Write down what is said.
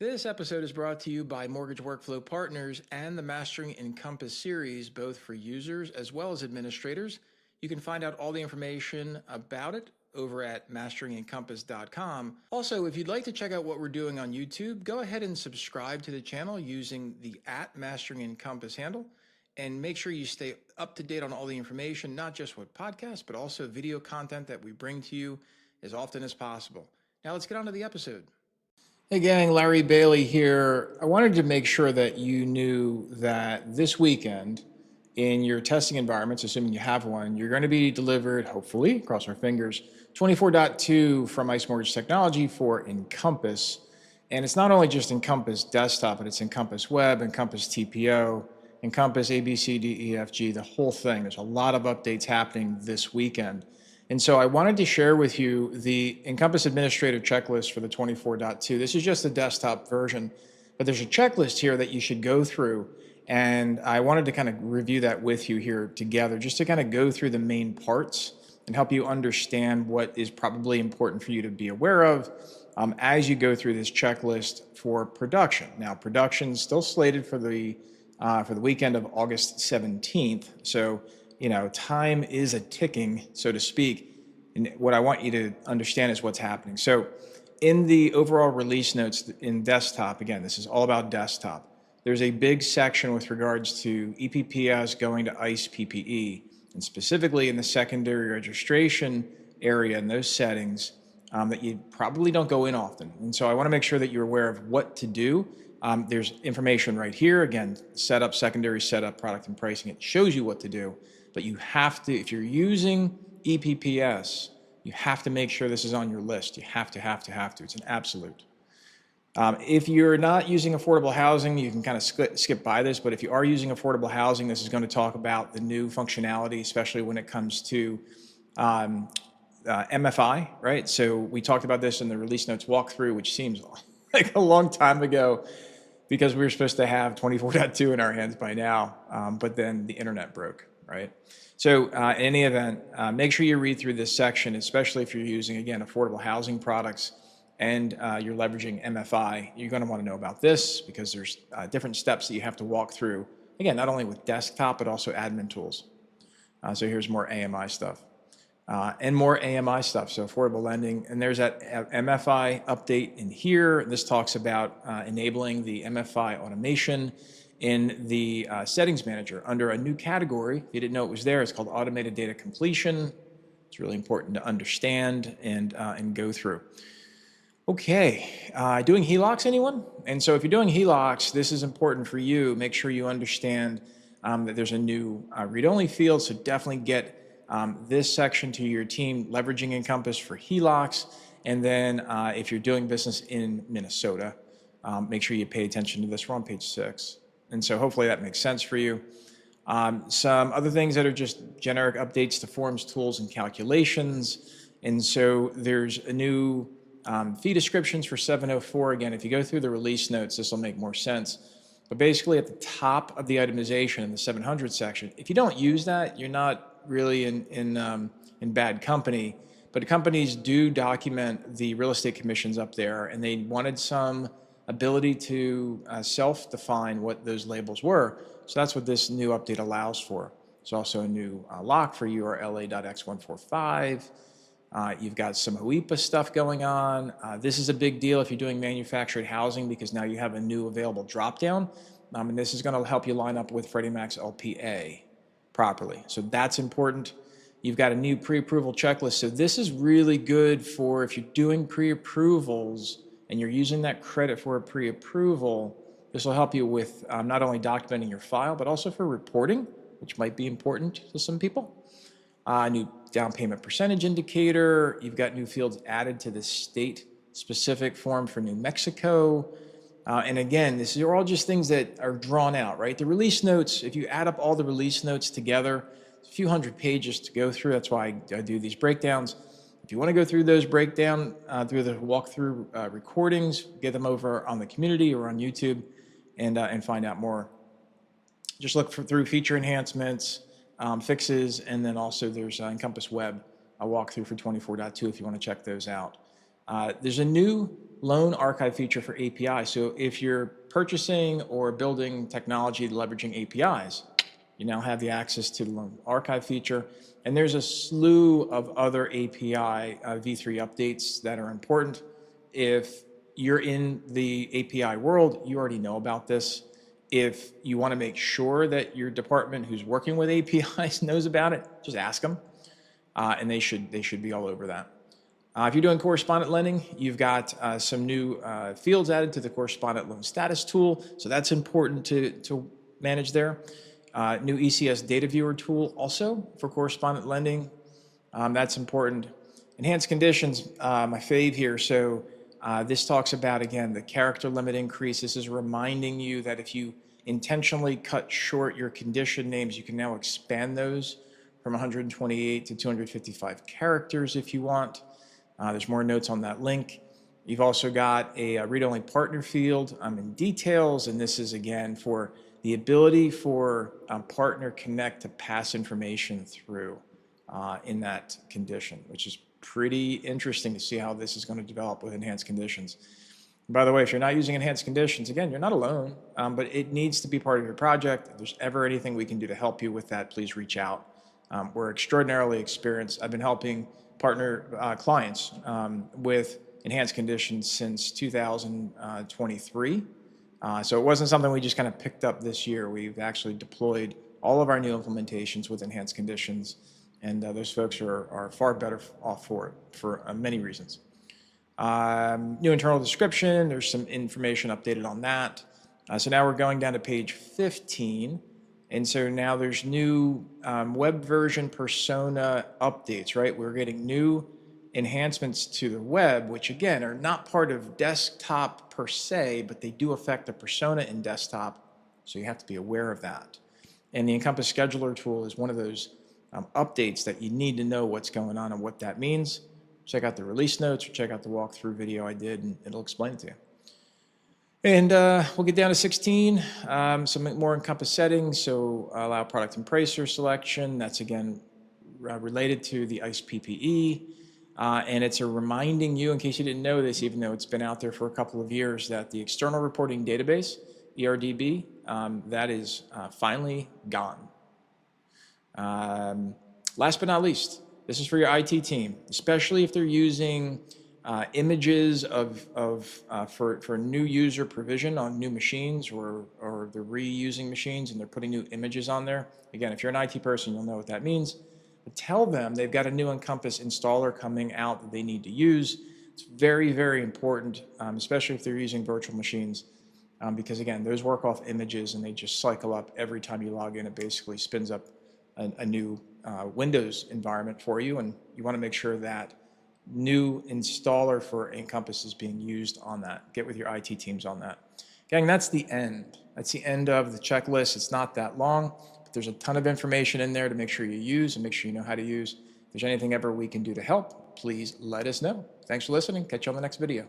This episode is brought to you by Mortgage Workflow Partners and the Mastering Encompass series, both for users as well as administrators. You can find out all the information about it over at masteringencompass.com. Also, if you'd like to check out what we're doing on YouTube, go ahead and subscribe to the channel using the @MasteringEncompass handle. And make sure you stay up to date on all the information, not just with podcasts, but also video content that we bring to you as often as possible. Now let's get on to the episode. Hey gang, Larry Bailey here. I wanted to make sure that you knew that this weekend in your testing environments, assuming you have one, you're going to be delivered, hopefully, cross our fingers, 24.2 from Ice Mortgage Technology for Encompass. And it's not only just Encompass Desktop, but it's Encompass Web, Encompass TPO, Encompass ABCDEFG, the whole thing. There's a lot of updates happening this weekend. And so I wanted to share with you the Encompass Administrative Checklist for the 24.2. This is just the desktop version, but there's a checklist here that you should go through. And I wanted to kind of review that with you here together, just to kind of go through the main parts and help you understand what is probably important for you to be aware of as you go through this checklist for production. Now, production is still slated for the weekend of August 17th. So time is a ticking, so to speak. And what I want you to understand is what's happening. So in the overall release notes in desktop, again, this is all about desktop. There's a big section with regards to EPPS going to ICE PPE, and specifically in the secondary registration area and those settings that you probably don't go in often. And so I want to make sure that you're aware of what to do. There's information right here. Again, setup, secondary setup, product and pricing. It shows you what to do. But you have to, if you're using EPPS, you have to make sure this is on your list. You have to. It's an absolute. If you're not using affordable housing, you can kind of skip by this. But if you are using affordable housing, this is going to talk about the new functionality, especially when it comes to MFI, right? So we talked about this in the release notes walkthrough, which seems like a long time ago because we were supposed to have 24.2 in our hands by now, but then the internet broke. Right. So in any event, make sure you read through this section, especially if you're using, again, affordable housing products and you're leveraging MFI. You're going to want to know about this because there's different steps that you have to walk through. Again, not only with desktop, but also admin tools. So here's more AMI stuff and more AMI stuff. So affordable lending. And there's that MFI update in here. This talks about enabling the MFI automation in the settings manager under a new category. If you didn't know it was there, it's called automated data completion. It's really important to understand and go through. Okay, doing HELOCs, anyone? And so if you're doing HELOCs, this is important for you. Make sure you understand that there's a new read-only field, so definitely get this section to your team, leveraging Encompass for HELOCs. And then if you're doing business in Minnesota, make sure you pay attention to this. We're on page 6. And so hopefully that makes sense for you. Some other things that are just generic updates to forms, tools, and calculations. And so there's a new fee descriptions for 704. Again, if you go through the release notes, this will make more sense. But basically at the top of the itemization in the 700 section, if you don't use that, you're not really in bad company. But companies do document the real estate commissions up there, and they wanted some ability to self-define what those labels were. So that's what this new update allows for. There's also a new lock for URLA.x145. You've got some OEPA stuff going on. This is a big deal if you're doing manufactured housing because now you have a new available dropdown. And this is going to help you line up with Freddie Mac's LPA properly. So that's important. You've got a new pre-approval checklist. So this is really good for if you're doing pre-approvals and you're using that credit for a pre-approval. This will help you with not only documenting your file, but also for reporting, which might be important to some people. New down payment percentage indicator. You've got new fields added to the state-specific form for New Mexico. And again, these are all just things that are drawn out, right? The release notes, if you add up all the release notes together, it's a few hundred pages to go through. That's why I do these breakdowns. If you want to go through those breakdown through the walkthrough recordings, get them over on the community or on YouTube and find out more. Just look through feature enhancements, fixes, and then also there's Encompass Web, a walkthrough for 24.2 if you want to check those out. There's a new loan archive feature for API. So if you're purchasing or building technology leveraging APIs, you now have the access to the loan archive feature. And there's a slew of other API v3 updates that are important. If you're in the API world, you already know about this. If you want to make sure that your department who's working with APIs knows about it, just ask them, and they should be all over that. If you're doing correspondent lending, you've got some new fields added to the correspondent loan status tool, so that's important to manage there. New ECS data viewer tool also for correspondent lending, that's important. Enhanced conditions, my fave here. So this talks about, again, the character limit increase. This is reminding you that if you intentionally cut short your condition names, you can now expand those from 128 to 255 characters if you want. There's more notes on that link. You've also got a read-only partner field in details, and this is, again, for the ability for Partner Connect to pass information through in that condition, which is pretty interesting to see how this is going to develop with enhanced conditions. By the way, if you're not using enhanced conditions, again, you're not alone, but it needs to be part of your project. If there's ever anything we can do to help you with that, please reach out. We're extraordinarily experienced. I've been helping partner clients with enhanced conditions since 2023. So it wasn't something we just kind of picked up this year. We've actually deployed all of our new implementations with enhanced conditions, and those folks are far better off for it for many reasons. New internal description, there's some information updated on that. So now we're going down to page 15. And so now there's new web version persona updates, right? We're getting new enhancements to the web, which again are not part of desktop per se, but they do affect the persona in desktop. So you have to be aware of that. And the Encompass scheduler tool is one of those updates that you need to know what's going on and what that means. Check out the release notes or check out the walkthrough video I did, and it'll explain it to you. And we'll get down to 16, some more Encompass settings. So allow product and pricer selection. That's, again, related to the ICE PPE. And it's a reminding you, in case you didn't know this, even though it's been out there for a couple of years, that the external reporting database, ERDB, that is finally gone. Last but not least, this is for your IT team, especially if they're using images for new user provision on new machines, or they're reusing machines and they're putting new images on there. Again, if you're an IT person, you'll know what that means. But tell them they've got a new Encompass installer coming out that they need to use. It's very, very important, especially if they're using virtual machines, because again, those work off images and they just cycle up every time you log in. It basically spins up a new Windows environment for you, and you want to make sure that new installer for Encompass is being used on that. Get with your IT teams on that. Gang, that's the end. That's the end of the checklist. It's not that long, but there's a ton of information in there to make sure you use and make sure you know how to use. If there's anything ever we can do to help, please let us know. Thanks for listening. Catch you on the next video.